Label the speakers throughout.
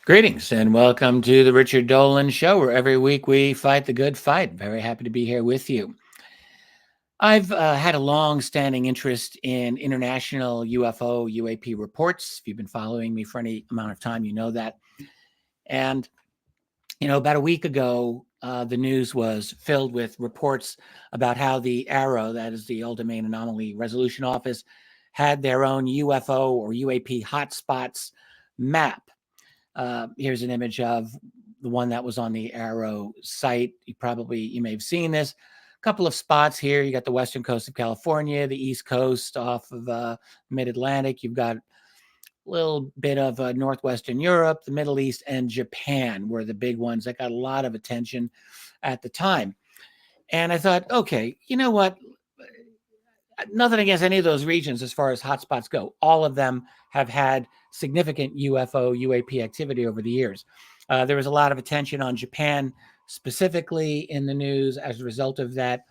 Speaker 1: Greetings and welcome to the Richard Dolan Show, where every week we fight the good fight. Very happy to be here with you. I've had a long-standing interest in international UFO UAP reports. If you've been following me for any amount of time, you know that. And about a week ago, the news was filled with reports about how the AARO, that is the All-Domain Anomaly Resolution Office, had their own UFO or UAP hotspots map. Here's an image of the one that was on the AARO site. You may have seen this. A couple of spots here. You got the western coast of California, the east coast off of mid-Atlantic. You've got a little bit of northwestern Europe, the Middle East, and Japan were the big ones that got a lot of attention at the time. And I thought, okay, you know what? Nothing against any of those regions as far as hotspots go. All of them have had significant UFO, UAP activity over the years. There was a lot of attention on Japan specifically in the news as a result of that.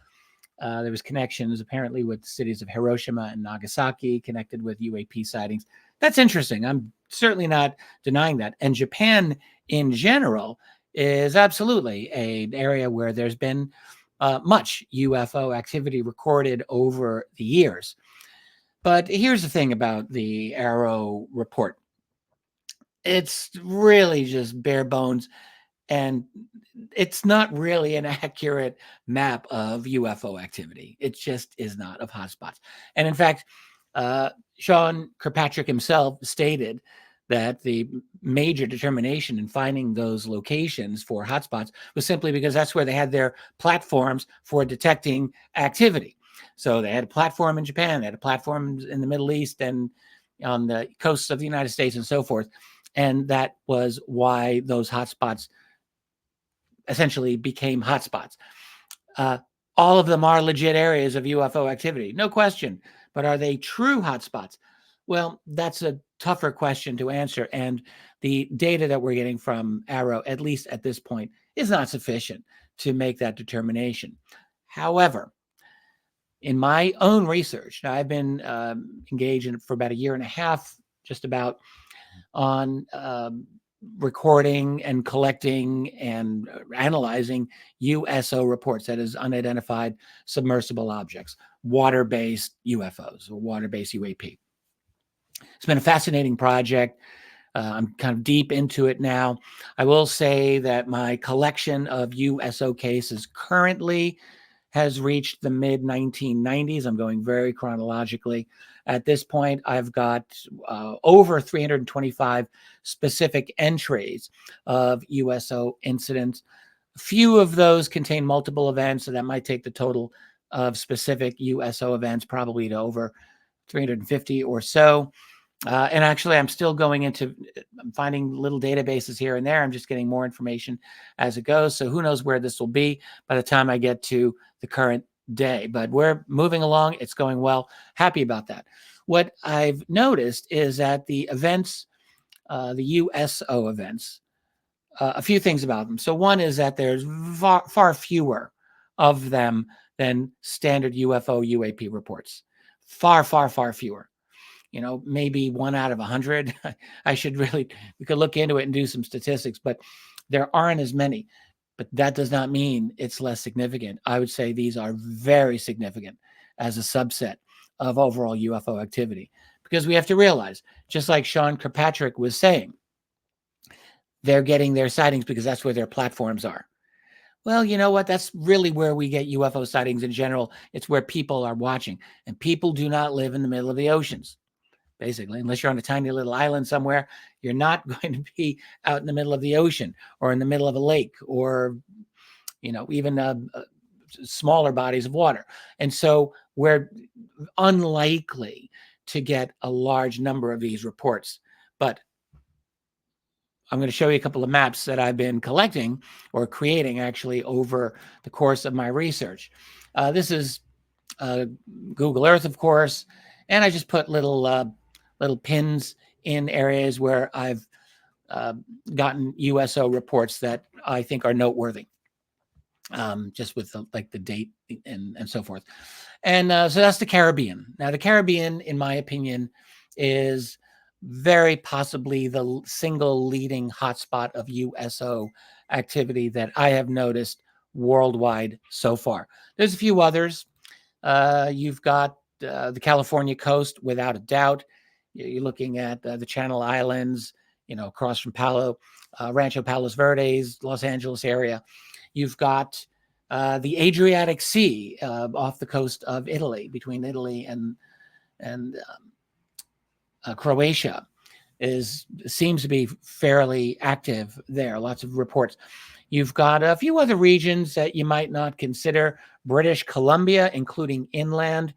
Speaker 1: There was connections apparently with the cities of Hiroshima and Nagasaki connected with UAP sightings. That's interesting. I'm certainly not denying that. And Japan in general is absolutely an area where there's been much UFO activity recorded over the years. But here's the thing about the AARO report. It's really just bare bones, and it's not really an accurate map of UFO activity. It just is not, of hotspots. And in fact, Sean Kirkpatrick himself stated that the major determination in finding those locations for hotspots was simply because that's where they had their platforms for detecting activity. So they had a platform in Japan, they had a platform in the Middle East and on the coasts of the United States and so forth. And that was why those hotspots essentially became hotspots. All of them are legit areas of UFO activity, no question. But are they true hotspots? Well, that's a tougher question to answer. And the data that we're getting from AARO, at least at this point, is not sufficient to make that determination. However, in my own research, now I've been engaged in it for about a year and a half, just about, on recording and collecting and analyzing USO reports, that is unidentified submersible objects, water-based UFOs or water-based UAP. It's been a fascinating project. I'm kind of deep into it now. I will say that my collection of USO cases currently has reached the mid-1990s. I'm going very chronologically. At this point, I've got over 325 specific entries of USO incidents. A few of those contain multiple events, so that might take the total of specific USO events probably to over 350 or so. And actually, I'm still going into finding little databases here and there. I'm just getting more information as it goes. So who knows where this will be by the time I get to the current day. But we're moving along. It's going well. Happy about that. What I've noticed is that the events, the USO events, a few things about them. So one is that there's far fewer of them than standard UFO UAP reports. Far, far, far fewer. Maybe 1 out of 100. We could look into it and do some statistics, but there aren't as many. But that does not mean it's less significant. I would say these are very significant as a subset of overall UFO activity, because we have to realize, just like Sean Kirkpatrick was saying, they're getting their sightings because that's where their platforms are. Well, you know what? That's really where we get UFO sightings in general. It's where people are watching, and people do not live in the middle of the oceans. Basically, unless you're on a tiny little island somewhere, you're not going to be out in the middle of the ocean or in the middle of a lake or, even smaller bodies of water. And so we're unlikely to get a large number of these reports. But I'm going to show you a couple of maps that I've been collecting or creating actually over the course of my research. This is Google Earth, of course, and I just put little pins in areas where I've gotten USO reports that I think are noteworthy, just with the date and so forth. And so that's the Caribbean. Now, the Caribbean, in my opinion, is very possibly the single leading hotspot of USO activity that I have noticed worldwide so far. There's a few others. You've got the California coast, without a doubt. You're looking at the Channel Islands, across from Rancho Palos Verdes, Los Angeles area. You've got the Adriatic Sea off the coast of Italy, between Italy and Croatia. Seems to be fairly active there. Lots of reports. You've got a few other regions that you might not consider. British Columbia, including inland.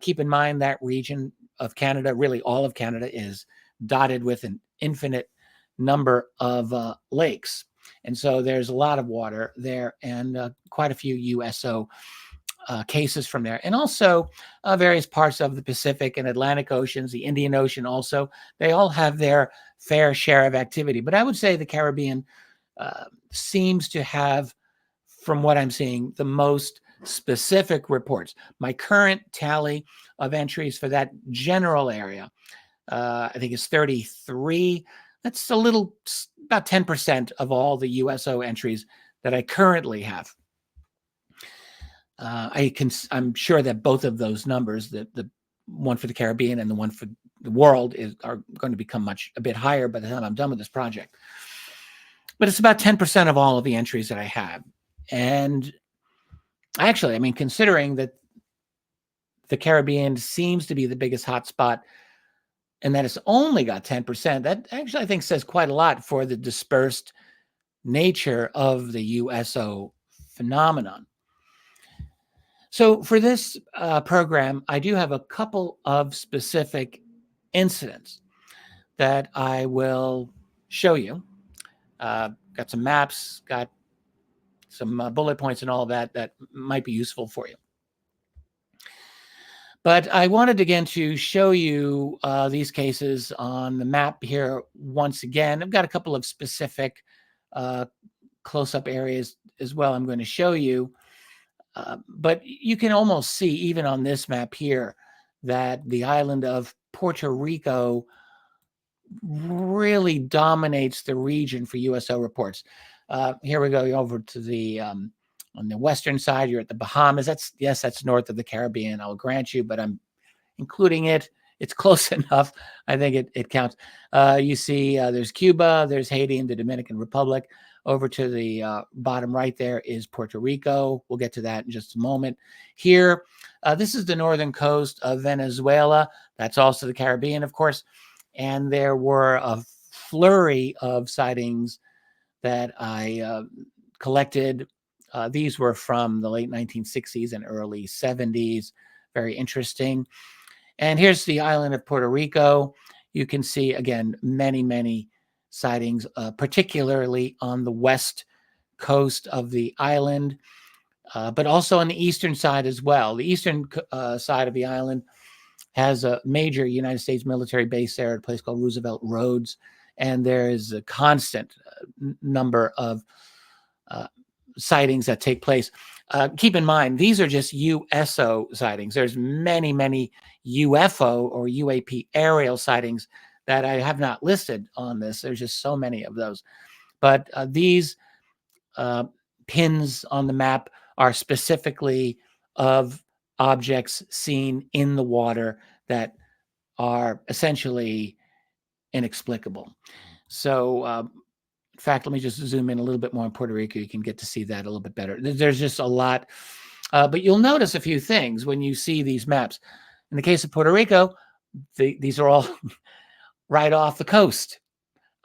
Speaker 1: Keep in mind that region of Canada, really all of Canada, is dotted with an infinite number of lakes. And so there's a lot of water there, and quite a few USO cases from there. And also various parts of the Pacific and Atlantic Oceans, the Indian Ocean also. They all have their fair share of activity. But I would say the Caribbean seems to have, from what I'm seeing, the most specific reports. My current tally of entries for that general area, I think, is 33. That's about 10% of all the USO entries that I currently have. I'm sure that both of those numbers, the one for the Caribbean and the one for the world, are going to become a bit higher by the time I'm done with this project. But it's about 10% of all of the entries that I have. And actually, considering that the Caribbean seems to be the biggest hotspot and that it's only got 10%, that actually, I think, says quite a lot for the dispersed nature of the USO phenomenon. So for this program, I do have a couple of specific incidents that I will show you. Got some maps, got some bullet points and all of that might be useful for you. But I wanted again to show you these cases on the map here once again. I've got a couple of specific close-up areas as well I'm going to show you. But you can almost see, even on this map here, that the island of Puerto Rico really dominates the region for USO reports. Here we go over to the on the western side. You're at the Bahamas. That's north of the Caribbean, I'll grant you, but I'm including it. It's close enough. I think it counts. You see there's Cuba, there's Haiti, and the Dominican Republic. Over to the bottom right there is Puerto Rico. We'll get to that in just a moment. Here, this is the northern coast of Venezuela. That's also the Caribbean, of course. And there were a flurry of sightings that I collected. These were from the late 1960s and early 70s. Very interesting. And here's the island of Puerto Rico. You can see, again, many, many sightings, particularly on the west coast of the island, but also on the eastern side as well. The eastern side of the island has a major United States military base there at a place called Roosevelt Roads, and there is a constant number of sightings that take place. Keep in mind, these are just USO sightings. There's many, many UFO or UAP aerial sightings that I have not listed on this. There's just so many of those. But these pins on the map are specifically of objects seen in the water that are essentially inexplicable. So, in fact, let me just zoom in a little bit more on Puerto Rico. You can get to see that a little bit better. There's just a lot. But you'll notice a few things when you see these maps. In the case of Puerto Rico, these are all right off the coast,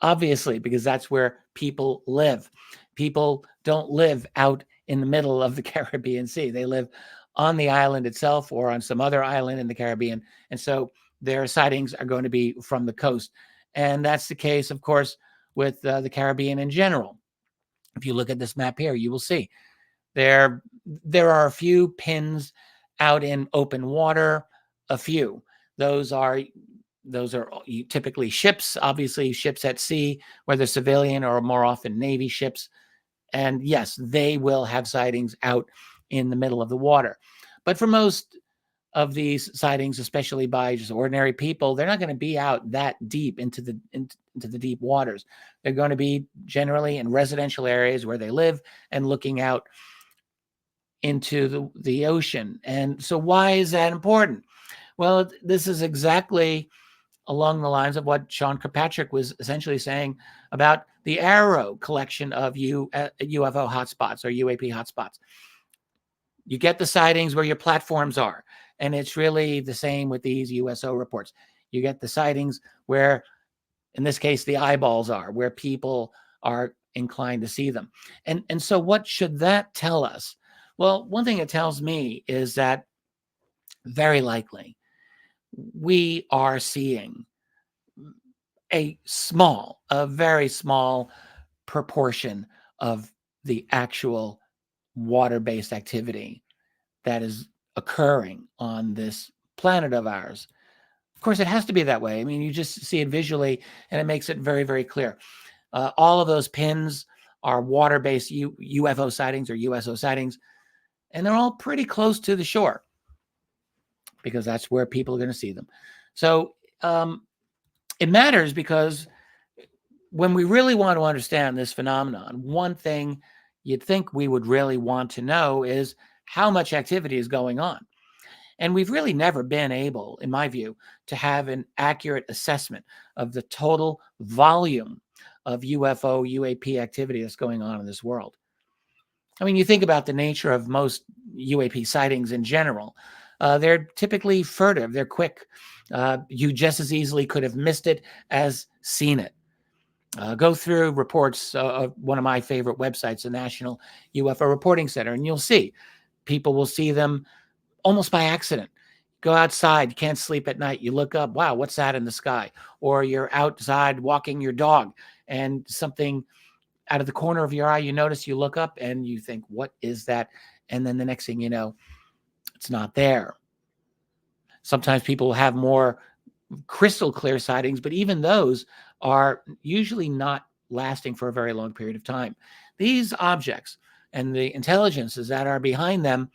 Speaker 1: obviously, because that's where people live. People don't live out in the middle of the Caribbean Sea. They live on the island itself or on some other island in the Caribbean. And so their sightings are going to be from the coast. And that's the case, of course, with the Caribbean in general. If you look at this map here, you will see there are a few pins out in open water, a few. Those are typically ships, obviously ships at sea, whether civilian or more often Navy ships. And yes, they will have sightings out in the middle of the water. But for most of these sightings, especially by just ordinary people, they're not going to be out that deep into the deep waters. They're going to be generally in residential areas where they live and looking out into the ocean. And so why is that important? Well, this is exactly along the lines of what Sean Kirkpatrick was essentially saying about the AARO collection of UFO hotspots or UAP hotspots. You get the sightings where your platforms are, and it's really the same with these USO reports. You get the sightings where, in this case, the eyeballs are, where people are inclined to see them. And so what should that tell us? Well, one thing it tells me is that very likely we are seeing a very small proportion of the actual water-based activity that is occurring on this planet of ours. Of course, it has to be that way. I mean, you just see it visually, and it makes it very, very clear. All of those pins are water-based UFO sightings or USO sightings, and they're all pretty close to the shore because that's where people are going to see them. So it matters because when we really want to understand this phenomenon, one thing you'd think we would really want to know is how much activity is going on. And we've really never been able, in my view, to have an accurate assessment of the total volume of UFO, UAP activity that's going on in this world. I mean, you think about the nature of most UAP sightings in general. They're typically furtive, they're quick. You just as easily could have missed it as seen it. Go through reports of one of my favorite websites, the National UFO Reporting Center, and you'll see people will see them almost by accident. Go outside, you can't sleep at night. You look up, wow, what's that in the sky? Or you're outside walking your dog and something out of the corner of your eye, you notice, you look up and you think, what is that? And then the next thing you know, it's not there. Sometimes people have more crystal clear sightings, but even those are usually not lasting for a very long period of time. These objects and the intelligences that are behind them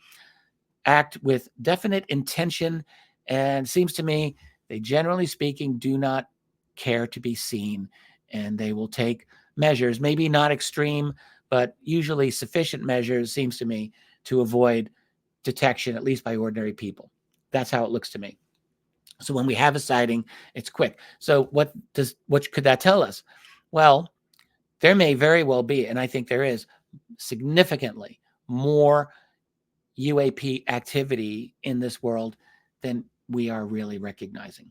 Speaker 1: act with definite intention, and seems to me they, generally speaking, do not care to be seen, and they will take measures, maybe not extreme, but usually sufficient measures, seems to me, to avoid detection, at least by ordinary people. That's how it looks to me. So when we have a sighting, it's quick. So what could that tell us? Well, there may very well be, and I think there is, significantly more UAP activity in this world than we are really recognizing.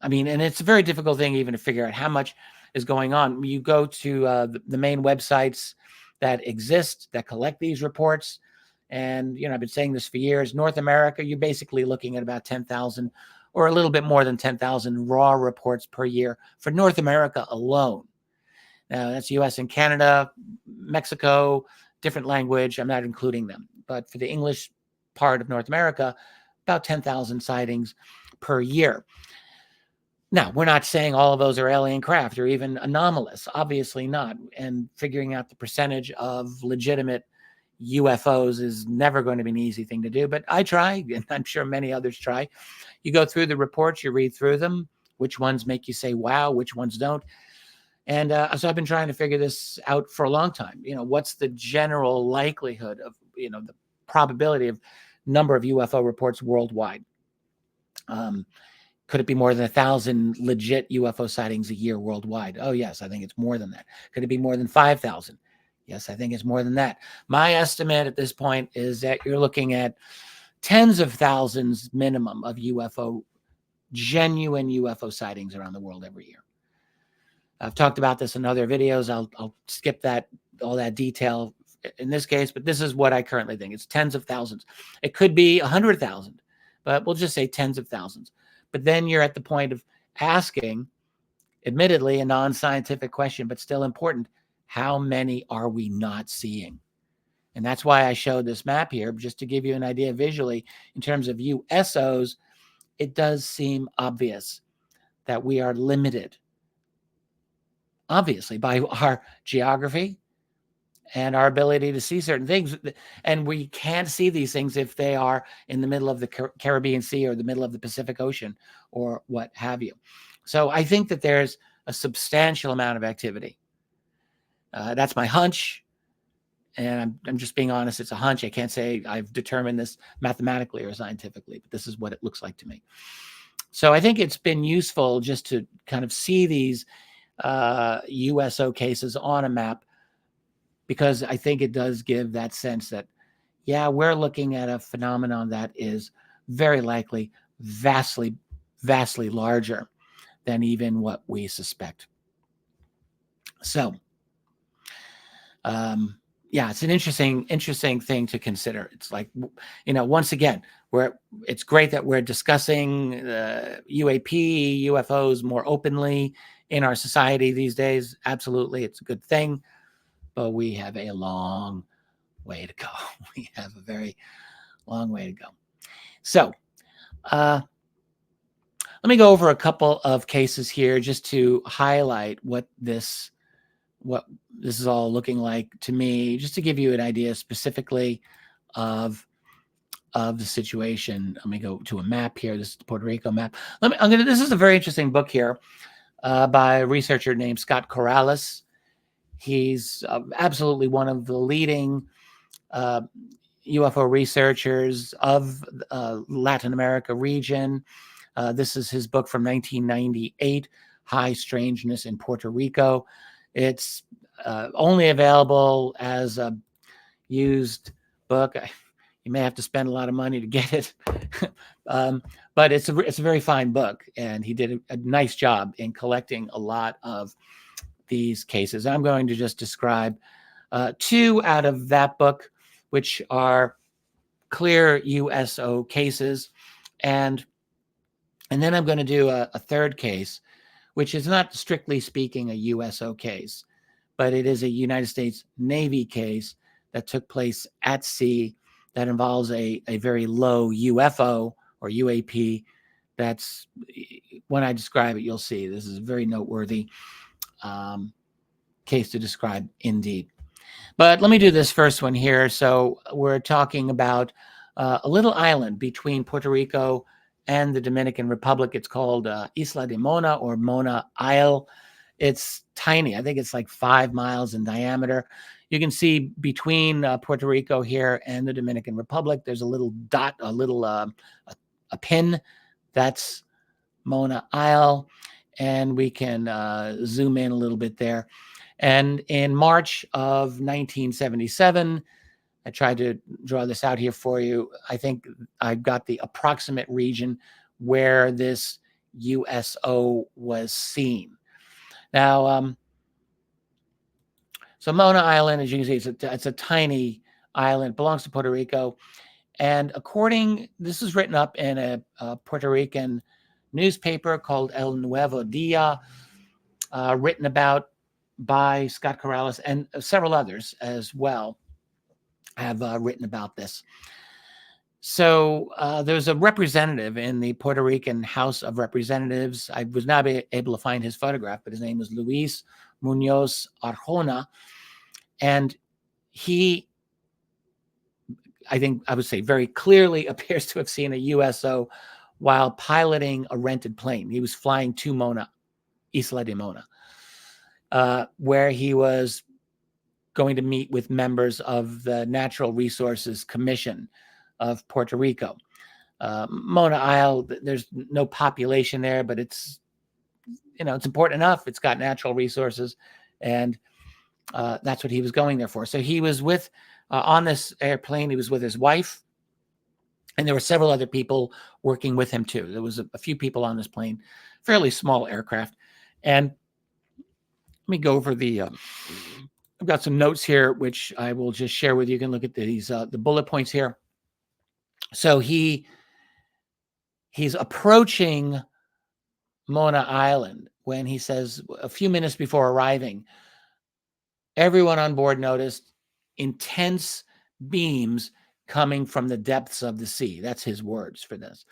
Speaker 1: I mean, and it's a very difficult thing even to figure out how much is going on. You go to the main websites that exist that collect these reports, and I've been saying this for years. North America, you're basically looking at about 10,000 or a little bit more than 10,000 raw reports per year for North America alone. Now, that's US and Canada, Mexico, different language. I'm not including them. But for the English part of North America, about 10,000 sightings per year. Now, we're not saying all of those are alien craft or even anomalous. Obviously not. And figuring out the percentage of legitimate UFOs is never going to be an easy thing to do. But I try, and I'm sure many others try. You go through the reports, you read through them. Which ones make you say, wow, which ones don't? And so I've been trying to figure this out for a long time. What's the general likelihood of, the probability of number of UFO reports worldwide? Could it be more than 1,000 legit UFO sightings a year worldwide? Oh, yes, I think it's more than that. Could it be more than 5,000? Yes, I think it's more than that. My estimate at this point is that you're looking at tens of thousands minimum of genuine UFO sightings around the world every year. I've talked about this in other videos. I'll skip all that detail in this case, but this is what I currently think. It's tens of thousands. It could be 100,000, but we'll just say tens of thousands. But then you're at the point of asking, admittedly, a non-scientific question, but still important. How many are we not seeing? And that's why I showed this map here, just to give you an idea visually in terms of USOs. It does seem obvious that we are limited, obviously, by our geography and our ability to see certain things. And we can't see these things if they are in the middle of the Caribbean Sea or the middle of the Pacific Ocean or what have you. So I think that there's a substantial amount of activity. That's my hunch. And I'm just being honest, it's a hunch. I can't say I've determined this mathematically or scientifically, but this is what it looks like to me. So I think it's been useful just to kind of see these USO cases on a map, because I think it does give that sense that, yeah, we're looking at a phenomenon that is very likely vastly, vastly larger than even what we suspect. So, yeah, it's an interesting thing to consider. It's like, once again, it's great that we're discussing UAP, UFOs more openly in our society these days. Absolutely, it's a good thing, but we have a long way to go. We have a very long way to go. So, let me go over a couple of cases here just to highlight what this is all looking like to me, just to give you an idea specifically of the situation. Let me go to a map here. This is the Puerto Rico map. This is a very interesting book here by a researcher named Scott Corrales. He's absolutely one of the leading UFO researchers of Latin America region. This is his book from 1998, High Strangeness in Puerto Rico. It's only available as a used book. You may have to spend a lot of money to get it, but it's a very fine book, and he did a nice job in collecting a lot of these cases. I'm going to just describe two out of that book, which are clear USO cases, and then I'm going to do a third case, which is not strictly speaking a USO case, but it is a United States Navy case that took place at sea that involves a very low UFO or UAP. That's, when I describe it, you'll see this is a very noteworthy case to describe indeed. But let me do this first one here. So we're talking about a little island between Puerto Rico and the Dominican Republic. It's called Isla de Mona, or Mona Isle. It's tiny. I think it's like 5 miles in diameter. You can see between Puerto Rico here and the Dominican Republic, there's a little dot, a pin. That's Mona Isle. And we can zoom in a little bit there. And in March of 1977, I tried to draw this out here for you. I think I've got the approximate region where this USO was seen. Now, so Mona Island, as you can see, it's a tiny island. It belongs to Puerto Rico. And this is written up in a Puerto Rican newspaper called El Nuevo Dia, written about by Scott Corrales, and several others as well have written about this. So there's a representative in the Puerto Rican House of Representatives. I was not able to find his photograph, but his name was Luis Munoz Arjona. And he, I think I would say, very clearly appears to have seen a USO while piloting a rented plane. He was flying to Mona, Isla de Mona, where he was going to meet with members of the Natural Resources Commission of Puerto Rico. Mona Isle, there's no population there, but it's important enough. It's got natural resources, and that's what he was going there for. So he was with, on this airplane, he was with his wife, and there were several other people working with him too. There was a few people on this plane, fairly small aircraft. And let me go over I've got some notes here, which I will just share with you. You can look at these, the bullet points here. So he's approaching Mona Island when he says, a few minutes before arriving, everyone on board noticed intense beams coming from the depths of the sea. That's his words for this.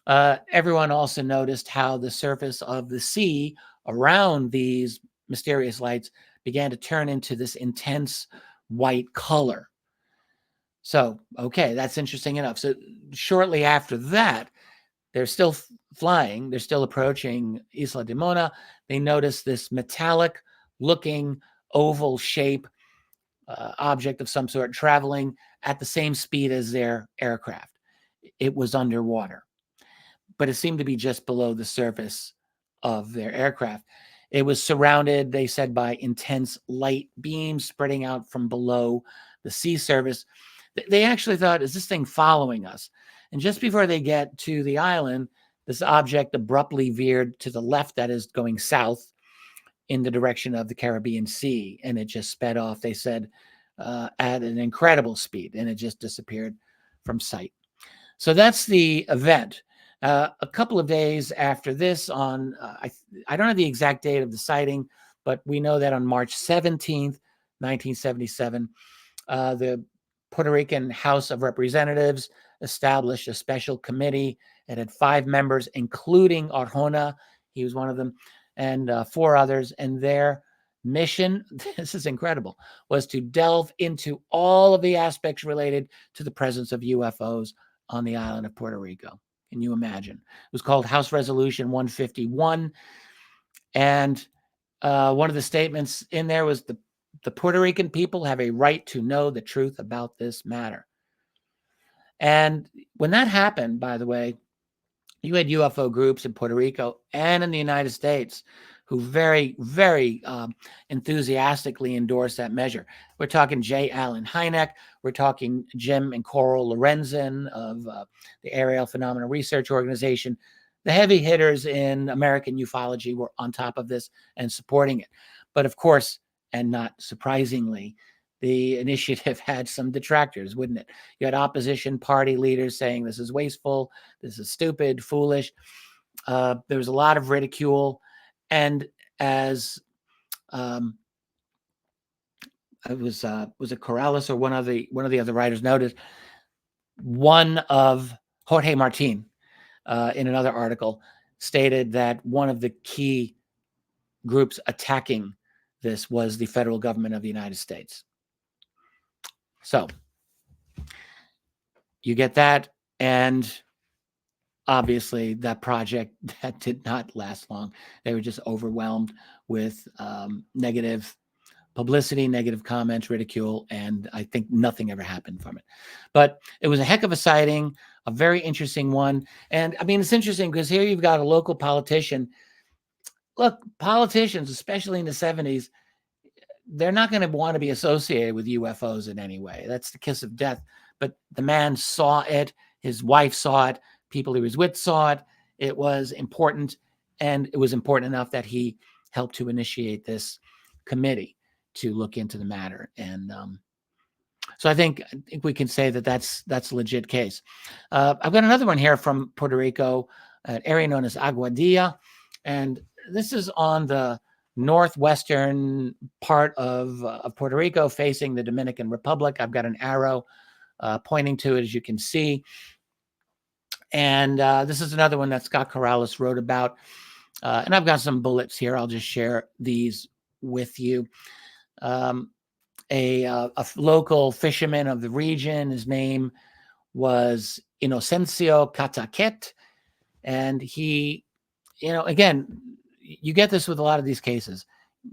Speaker 1: Everyone also noticed how the surface of the sea around these mysterious lights began to turn into this intense white color. So, okay, that's interesting enough. So shortly after that, they're still flying. They're still approaching Isla de Mona. They notice this metallic looking oval shape object of some sort traveling at the same speed as their aircraft. It was underwater, but it seemed to be just below the surface of their aircraft. It was surrounded, they said, by intense light beams spreading out from below the sea surface. They actually thought, is this thing following us? And just before they get to the island, this object abruptly veered to the left, that is going south in the direction of the Caribbean Sea. And it just sped off, they said, at an incredible speed. And it just disappeared from sight. So that's the event. A couple of days after this, on I don't have the exact date of the sighting, but we know that on March 17th, 1977, the Puerto Rican House of Representatives established a special committee. It had 5 members, including Arjona. He was one of them, and 4 others. And their mission, this is incredible, was to delve into all of the aspects related to the presence of UFOs on the island of Puerto Rico. Can you imagine? It was called House Resolution 151. And one of the statements in there was the Puerto Rican people have a right to know the truth about this matter. And when that happened, by the way, you had UFO groups in Puerto Rico and in the United States who very, very enthusiastically endorsed that measure. We're talking J. Allen Hynek. We're talking Jim and Coral Lorenzen of the Aerial Phenomena Research Organization. The heavy hitters in American ufology were on top of this and supporting it. But of course, and not surprisingly, the initiative had some detractors, wouldn't it? You had opposition party leaders saying this is wasteful, this is stupid, foolish. There was a lot of ridicule. And as it was it Corrales or one of the other writers noted, one of Jorge Martin in another article stated that one of the key groups attacking this was the federal government of the United States. So you get that, and obviously that project that did not last long. They were just overwhelmed with negative publicity, negative comments, ridicule, and I think nothing ever happened from it. But it was a heck of a sighting, a very interesting one. And I mean, it's interesting because here you've got a local politician. Look, politicians, especially in the 70s, they're not going to want to be associated with UFOs in any way. That's the kiss of death. But the man saw it. His wife saw it. People he was with saw it. It was important. And it was important enough that he helped to initiate this committee to look into the matter. And so I think we can say that that's a legit case. I've got another one here from Puerto Rico, an area known as Aguadilla. And this is on the northwestern part of Puerto Rico facing the Dominican Republic. I've got an arrow pointing to it, as you can see. And this is another one that Scott Corrales wrote about. And I've got some bullets here. I'll just share these with you. A local fisherman of the region, his name was Inocencio Cataquet. And he, again, you get this with a lot of these cases.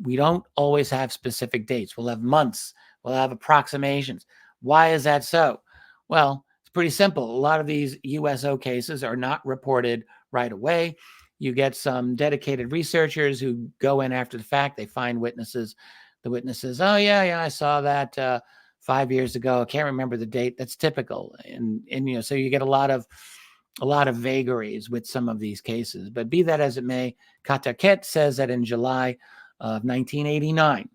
Speaker 1: We don't always have specific dates. We'll have months. We'll have approximations. Why is that so? Well, it's pretty simple. A lot of these USO cases are not reported right away. You get some dedicated researchers who go in after the fact. They find witnesses. The witnesses, oh, yeah, I saw that 5 years ago. I can't remember the date. That's typical. And so you get a lot of vagaries with some of these cases. But be that as it may, Cataquet says that in July of 1989,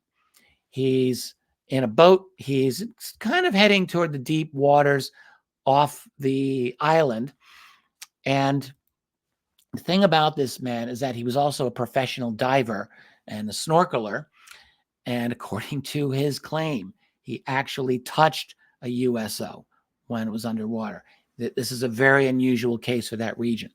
Speaker 1: he's in a boat. He's kind of heading toward the deep waters off the island. And the thing about this man is that he was also a professional diver and a snorkeler. And according to his claim, he actually touched a USO when it was underwater. This is a very unusual case for that region.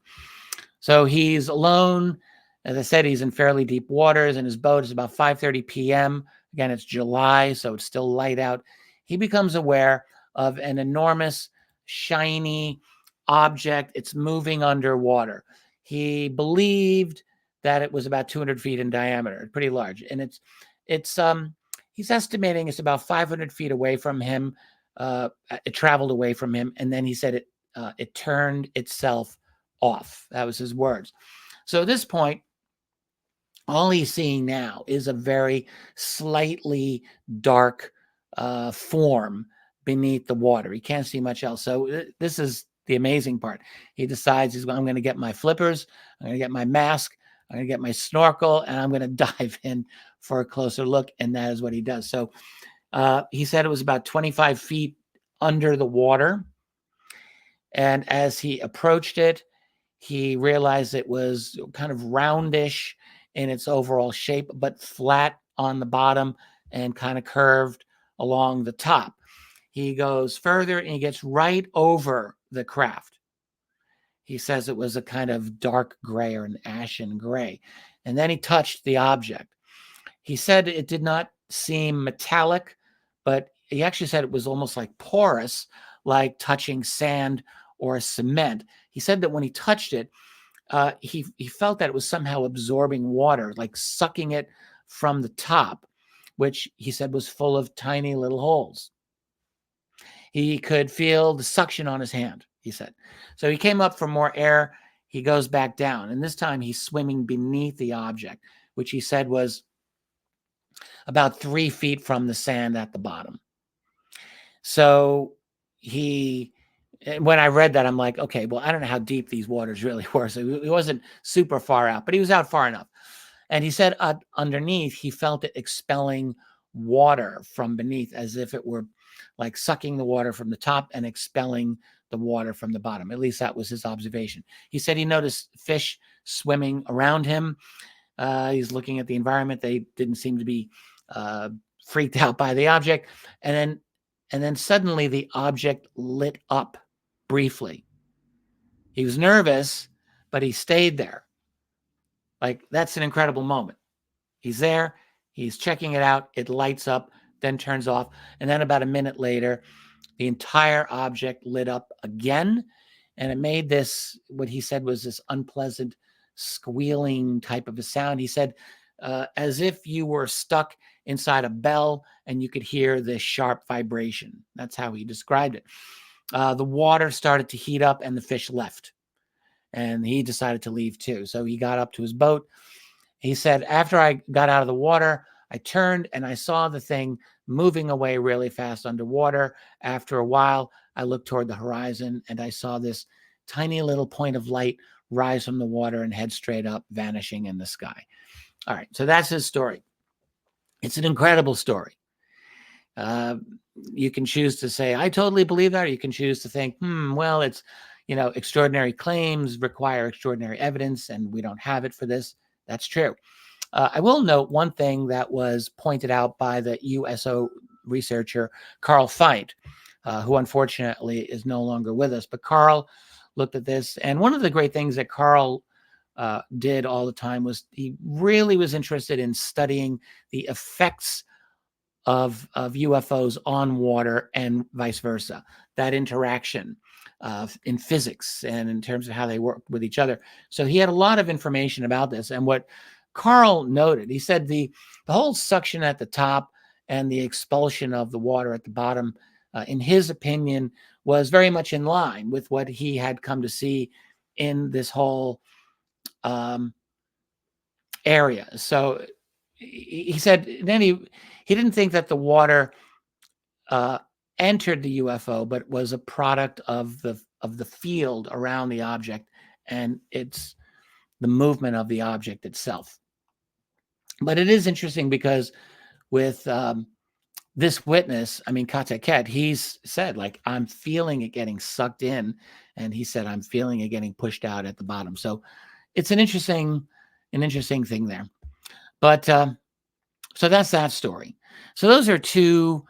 Speaker 1: So he's alone. As I said, he's in fairly deep waters, and his boat is about 5:30 p.m. Again, it's July, so it's still light out. He becomes aware of an enormous, shiny object. It's moving underwater. He believed that it was about 200 feet in diameter, pretty large, and it's he's estimating it's about 500 feet away from him. It traveled away from him, and then he said it turned itself off. That was his words. So at this point, all he's seeing now is a very slightly dark form beneath the water. He can't see much else. So this is the amazing part. He decides I'm going to get my flippers, I'm going to get my mask, I'm going to get my snorkel, and I'm going to dive in for a closer look. And that is what he does. So he said it was about 25 feet under the water. And as he approached it, he realized it was kind of roundish in its overall shape, but flat on the bottom and kind of curved along the top. He goes further and he gets right over the craft. He says it was a kind of dark gray or an ashen gray. And then he touched the object. He said it did not seem metallic, but he actually said it was almost like porous, like touching sand or cement. He said that when he touched it, he felt that it was somehow absorbing water, like sucking it from the top, which he said was full of tiny little holes. He could feel the suction on his hand, he said. So he came up for more air. He goes back down, and this time he's swimming beneath the object, which he said was about 3 feet from the sand at the bottom. So when I read that, I'm like, okay, well, I don't know how deep these waters really were. So he wasn't super far out, but he was out far enough. And he said underneath, he felt it expelling water from beneath as if it were like sucking the water from the top and expelling the water from the bottom. At least that was his observation. He said he noticed fish swimming around him. He's looking at the environment. They didn't seem to be freaked out by the object. And then suddenly the object lit up briefly. He was nervous, but he stayed there. Like, that's an incredible moment. He's there, he's checking it out, it lights up, then turns off. And then about a minute later, the entire object lit up again. And it made this, what he said was this unpleasant squealing type of a sound. He said, as if you were stuck inside a bell and you could hear this sharp vibration. That's how he described it. The water started to heat up and the fish left. And he decided to leave too. So he got up to his boat. He said, after I got out of the water, I turned and I saw the thing moving away really fast underwater. After a while, I looked toward the horizon and I saw this tiny little point of light rise from the water and head straight up, vanishing in the sky. All right, so that's his story. It's an incredible story. You can choose to say, I totally believe that, or you can choose to think, well, it's, extraordinary claims require extraordinary evidence, and we don't have it for this. That's true. I will note one thing that was pointed out by the USO researcher, Carl Feit, who unfortunately is no longer with us. But Carl looked at this, and one of the great things that Carl did all the time was he really was interested in studying the effects of UFOs on water and vice versa, that interaction in physics and in terms of how they work with each other. So he had a lot of information about this. And what Carl noted, he said the whole suction at the top and the expulsion of the water at the bottom, in his opinion, was very much in line with what he had come to see in this whole area. So he said then he didn't think that the water entered the UFO, but was a product of the field around the object and it's the movement of the object itself. But it is interesting because with this witness, Kataket, he's said, like, I'm feeling it getting sucked in, and he said, I'm feeling it getting pushed out at the bottom. So it's an interesting thing there. But so that's that story. So those are two,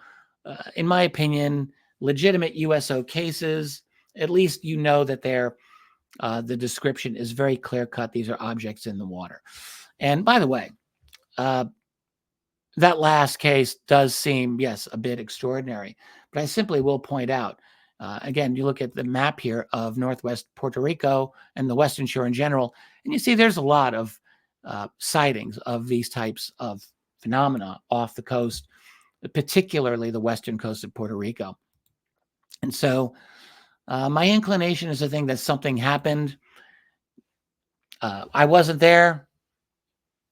Speaker 1: in my opinion, legitimate USO cases. At least you know that they're The description is very clear cut. These are objects in the water. And by the way, that last case does seem, yes, a bit extraordinary, but I simply will point out, again, you look at the map here of Northwest Puerto Rico and the Western Shore in general, and you see there's a lot of sightings of these types of phenomena off the coast, particularly the western coast of Puerto Rico. And so my inclination is to think that something happened. I wasn't there.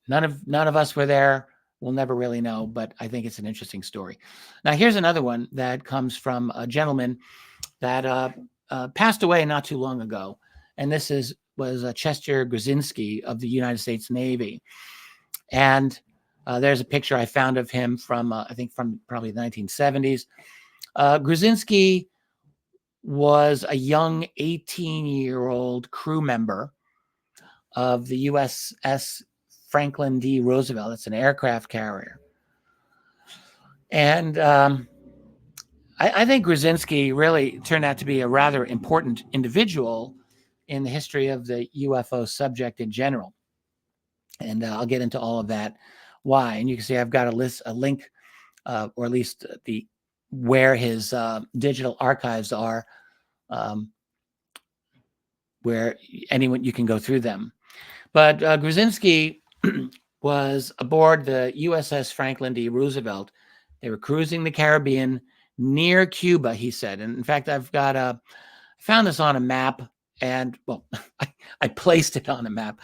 Speaker 1: None of us were there. We'll never really know, but I think it's an interesting story. Now, here's another one that comes from a gentleman that passed away not too long ago, and this was Chester Grzinski of the United States Navy. And there's a picture I found of him from, I think, from probably the 1970s. Grzinski was a young 18-year-old crew member of the USS Franklin D. Roosevelt. It's an aircraft carrier. And I think Grzinski really turned out to be a rather important individual in the history of the UFO subject in general. And I'll get into all of that, why. And you can see I've got a link, or at least where his digital archives are, where anyone, you can go through them. But Grzinski was aboard the USS Franklin D. Roosevelt. They were cruising the Caribbean near Cuba, he said. And in fact, I found this on a map, and well, I placed it on a map,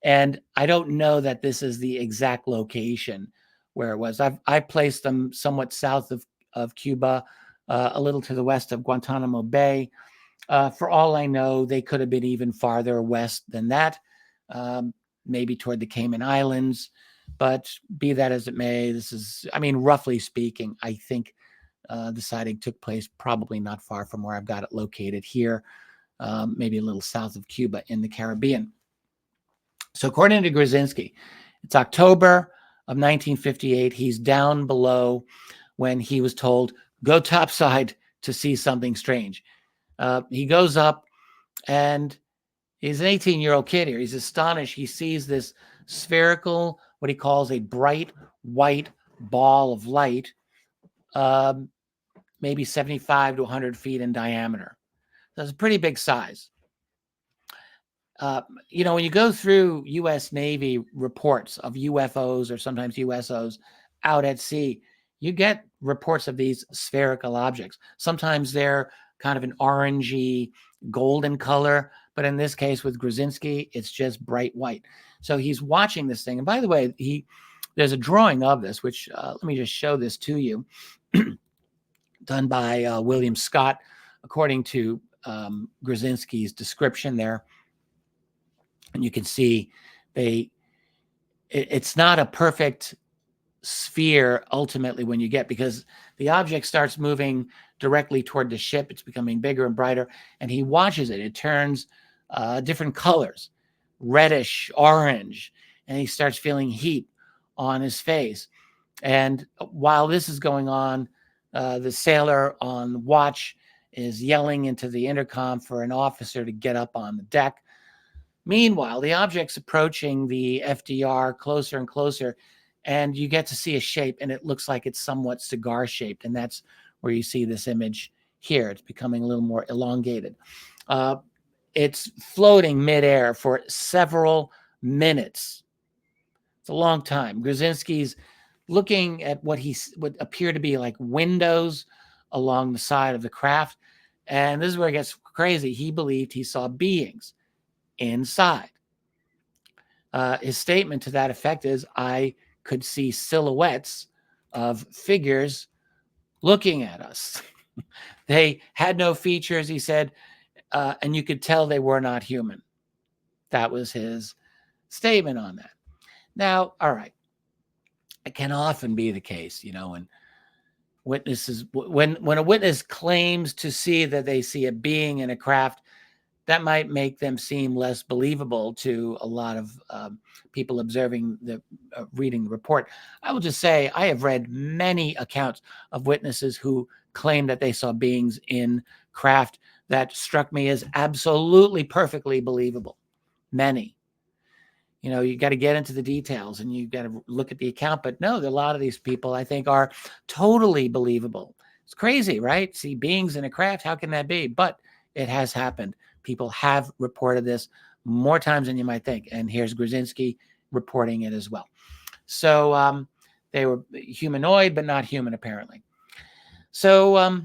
Speaker 1: and I don't know that this is the exact location where it was. I placed them somewhat south of Cuba, a little to the west of Guantanamo Bay. For all I know, they could have been even farther west than that, maybe toward the Cayman Islands. But be that as it may, this is, I mean, roughly speaking, I think the sighting took place probably not far from where I've got it located here, maybe a little south of Cuba in the Caribbean. So according to Grzinski, it's October of 1958. He's down below when he was told, go topside to see something strange. He goes up, and he's an 18-year-old kid here. He's astonished. He sees this spherical, what he calls a bright white ball of light, maybe 75 to 100 feet in diameter. That's a pretty big size. When you go through U.S. Navy reports of UFOs or sometimes USOs out at sea, you get reports of these spherical objects. Sometimes they're kind of an orangey, golden color, but in this case with Grzinski, it's just bright white. So he's watching this thing. And by the way, there's a drawing of this, which let me just show this to you, done by William Scott, according to Grzinski's description there. And you can see it's not a perfect sphere ultimately when you get, because the object starts moving directly toward the ship. It's becoming bigger and brighter, and he watches it. It turns different colors, reddish, orange, and he starts feeling heat on his face. And while this is going on, the sailor on watch is yelling into the intercom for an officer to get up on the deck. Meanwhile, the object's approaching the FDR closer and closer, and you get to see a shape, and it looks like it's somewhat cigar-shaped, and that's where you see this image here. It's becoming a little more elongated. It's floating midair for several minutes. It's a long time. Grzinski's looking at what would appear to be like windows along the side of the craft, and this is where it gets crazy. He believed he saw beings inside. His statement to that effect is, I could see silhouettes of figures looking at us. They had no features, he said, and you could tell they were not human. That was his statement on that. Now, all right, it can often be the case, when witnesses, when a witness claims to see that they see a being in a craft, that might make them seem less believable to a lot of people observing reading the report. I will just say I have read many accounts of witnesses who claim that they saw beings in craft that struck me as absolutely perfectly believable. Many. You got to get into the details and you got to look at the account. But no, a lot of these people I think are totally believable. It's crazy, right? See beings in a craft. How can that be? But it has happened. People have reported this more times than you might think. And here's Grzinski reporting it as well. So they were humanoid, but not human, apparently. So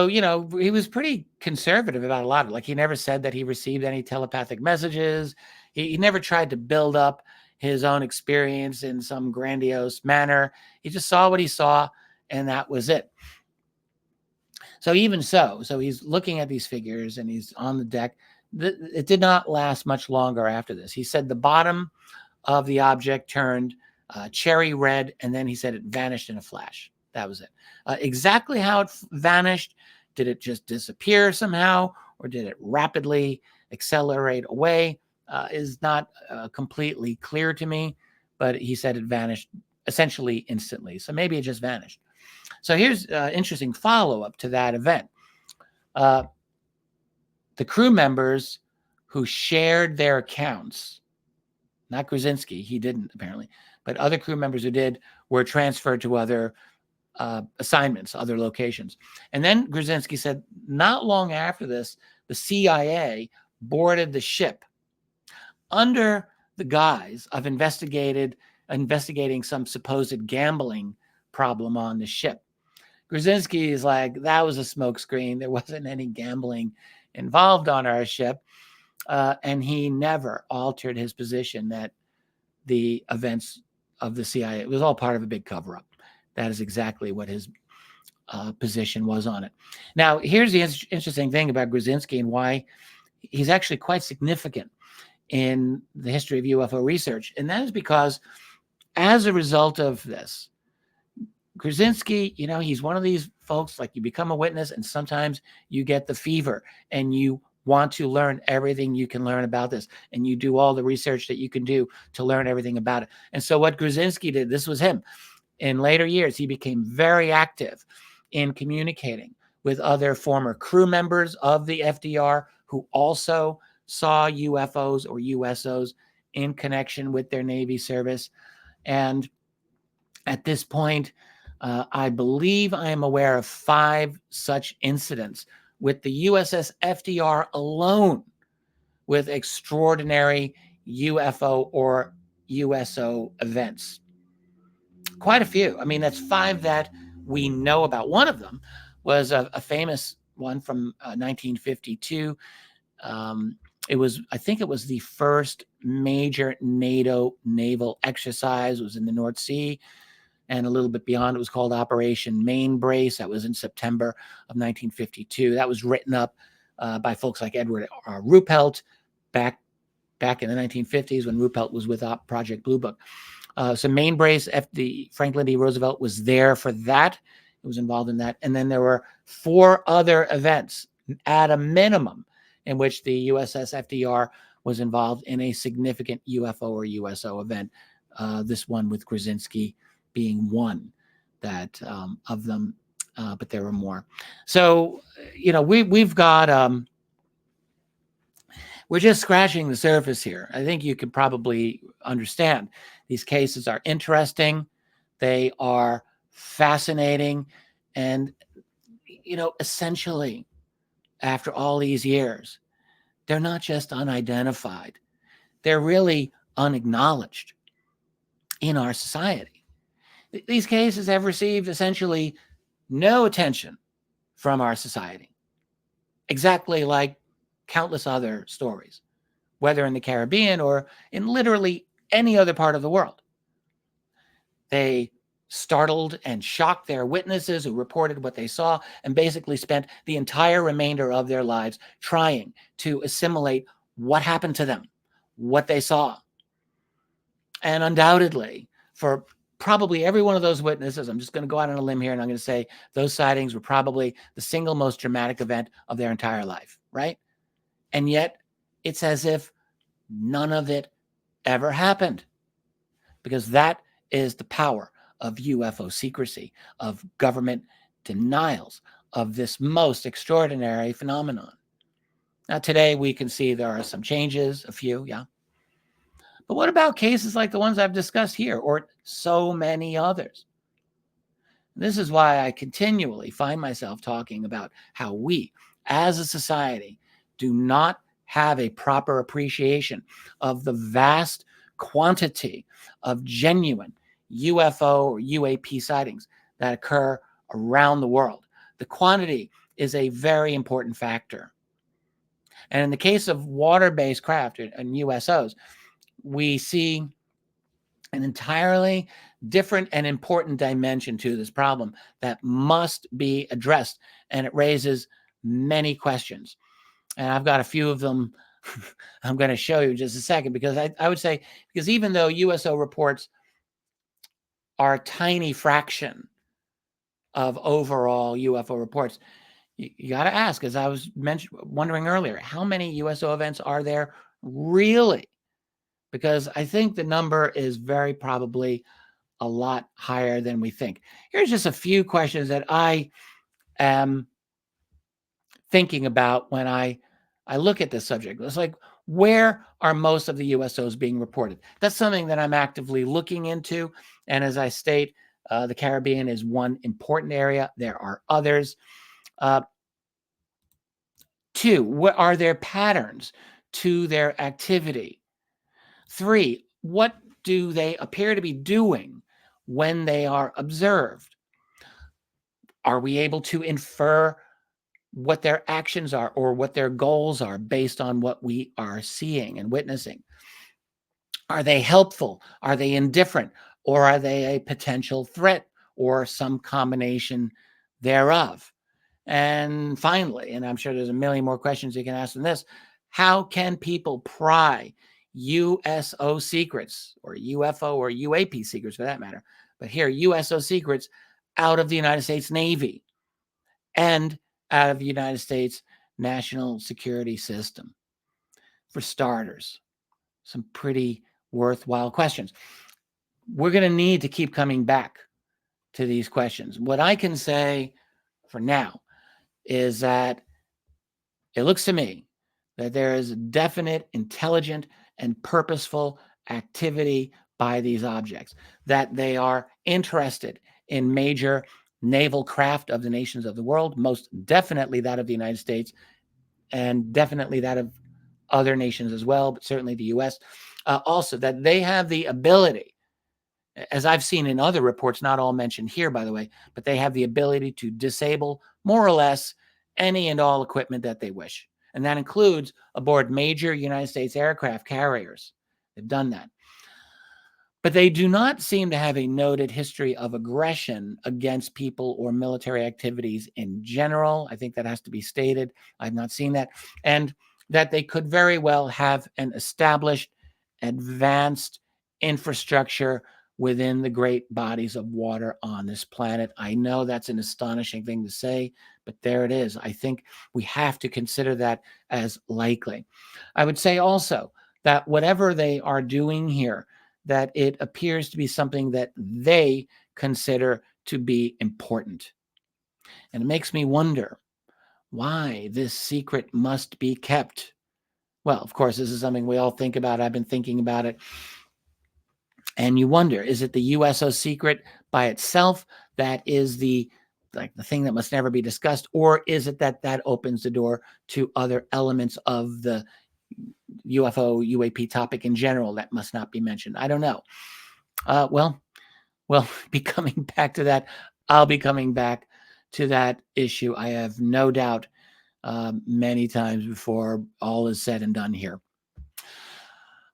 Speaker 1: he was pretty conservative about a lot of it. Like, he never said that he received any telepathic messages. He never tried to build up his own experience in some grandiose manner. He just saw what he saw, and that was it. So even so he's looking at these figures and he's on the deck. It did not last much longer after this. He said the bottom of the object turned cherry red, and then he said it vanished in a flash. That was it. Exactly how it vanished, did it just disappear somehow, or did it rapidly accelerate away, is not completely clear to me, but he said it vanished essentially instantly. So maybe it just vanished. So here's an interesting follow-up to that event. The crew members who shared their accounts, not Grzinski, he didn't apparently, but other crew members who did, were transferred to other assignments, other locations. And then Grzinski said not long after this, the CIA boarded the ship under the guise of investigating some supposed gambling problem on the ship. Grzinski is like, that was a smokescreen. There wasn't any gambling involved on our ship. And he never altered his position that the events of the CIA, it was all part of a big cover-up. That is exactly what his position was on it. Now, here's the interesting thing about Grzinski and why he's actually quite significant in the history of UFO research. And that is because as a result of this, Grzinski, he's one of these folks, like, you become a witness and sometimes you get the fever and you want to learn everything you can learn about this. And you do all the research that you can do to learn everything about it. And so what Grzinski did, this was him. In later years, he became very active in communicating with other former crew members of the FDR who also saw UFOs or USOs in connection with their Navy service. And at this point, I believe I am aware of 5 such incidents with the USS FDR alone with extraordinary UFO or USO events. Quite a few. I mean, that's 5 that we know about. One of them was a famous one from 1952. I think it was the first major NATO naval exercise. It was in the North Sea. And a little bit beyond, it was called Operation Main Brace. That was in September of 1952. That was written up by folks like Edward Ruppelt back in the 1950s when Ruppelt was with Project Blue Book. So Main Brace, Franklin D. Roosevelt was there for that. It was involved in that. And then there were 4 other events at a minimum in which the USS FDR was involved in a significant UFO or USO event. This one with Grzinski being one that of them, but there were more. So, we've got, we're just scratching the surface here. I think you can probably understand these cases are interesting. They are fascinating. And, essentially, after all these years, they're not just unidentified. They're really unacknowledged in our society. These cases have received essentially no attention from our society, exactly like countless other stories, whether in the Caribbean or in literally any other part of the world. They startled and shocked their witnesses who reported what they saw and basically spent the entire remainder of their lives trying to assimilate what happened to them, what they saw. And undoubtedly, for probably every one of those witnesses, I'm just going to go out on a limb here and I'm going to say those sightings were probably the single most dramatic event of their entire life. right? And yet it's as if none of it ever happened, because that is the power of UFO secrecy, of government denials of this most extraordinary phenomenon. Now, today we can see there are some changes, a few, yeah. But what about cases like the ones I've discussed here, or so many others? This is why I continually find myself talking about how we, as a society, do not have a proper appreciation of the vast quantity of genuine UFO or UAP sightings that occur around the world. The quantity is a very important factor. And in the case of water-based craft and USOs, we see an entirely different and important dimension to this problem that must be addressed. And it raises many questions. And I've got a few of them I'm going to show you in just a second, because I would say, because even though USO reports are a tiny fraction of overall UFO reports, you got to ask, as I was wondering earlier, how many USO events are there really? Because I think the number is very probably a lot higher than we think. Here's just a few questions that I am thinking about when I look at this subject. It's like, where are most of the USOs being reported? That's something that I'm actively looking into. And as I state, the Caribbean is one important area. There are others. Two, what are their patterns to their activity? Three, what do they appear to be doing when they are observed? Are we able to infer what their actions are or what their goals are based on what we are seeing and witnessing? Are they helpful? Are they indifferent? Or are they a potential threat, or some combination thereof? And finally, and I'm sure there's a million more questions you can ask than this, how can people pry USO secrets, or UFO or UAP secrets for that matter, but here, USO secrets, out of the United States Navy and out of the United States national security system? For starters, some pretty worthwhile questions. We're going to need to keep coming back to these questions. What I can say for now is that it looks to me that there is definite, intelligent, and purposeful activity by these objects, that they are interested in major naval craft of the nations of the world, most definitely that of the United States, and definitely that of other nations as well, but certainly the US. Also, that they have the ability, as I've seen in other reports, not all mentioned here, by the way, but they have the ability to disable more or less any and all equipment that they wish. And that includes aboard major United States aircraft carriers. They've done that. But they do not seem to have a noted history of aggression against people or military activities in general. I think that has to be stated. I've not seen that. And that they could very well have an established, advanced infrastructure within the great bodies of water on this planet. I know that's an astonishing thing to say, but there it is. I think we have to consider that as likely. I would say also that whatever they are doing here, that it appears to be something that they consider to be important. And it makes me wonder why this secret must be kept. Well, of course, this is something we all think about. I've been thinking about it. And you wonder, is it the USO secret by itself that is the thing that must never be discussed, or is it that opens the door to other elements of the UFO UAP topic in general that must not be mentioned? I don't know. Well, be coming back to that. I'll be coming back to that issue, I have no doubt, many times before all is said and done here.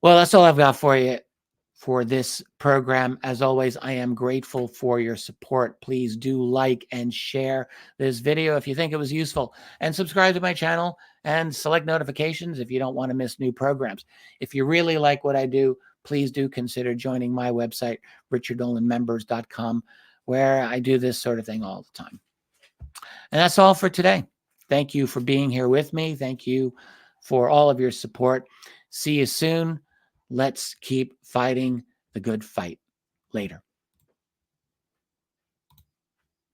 Speaker 1: Well, that's all I've got for you for this program. As always, I am grateful for your support. Please do like and share this video if you think it was useful, and subscribe to my channel and select notifications if you don't want to miss new programs. If you really like what I do, please do consider joining my website, richarddolanmembers.com, where I do this sort of thing all the time. And that's all for today. Thank you for being here with me. Thank you for all of your support. See you soon. Let's keep fighting the good fight. Later.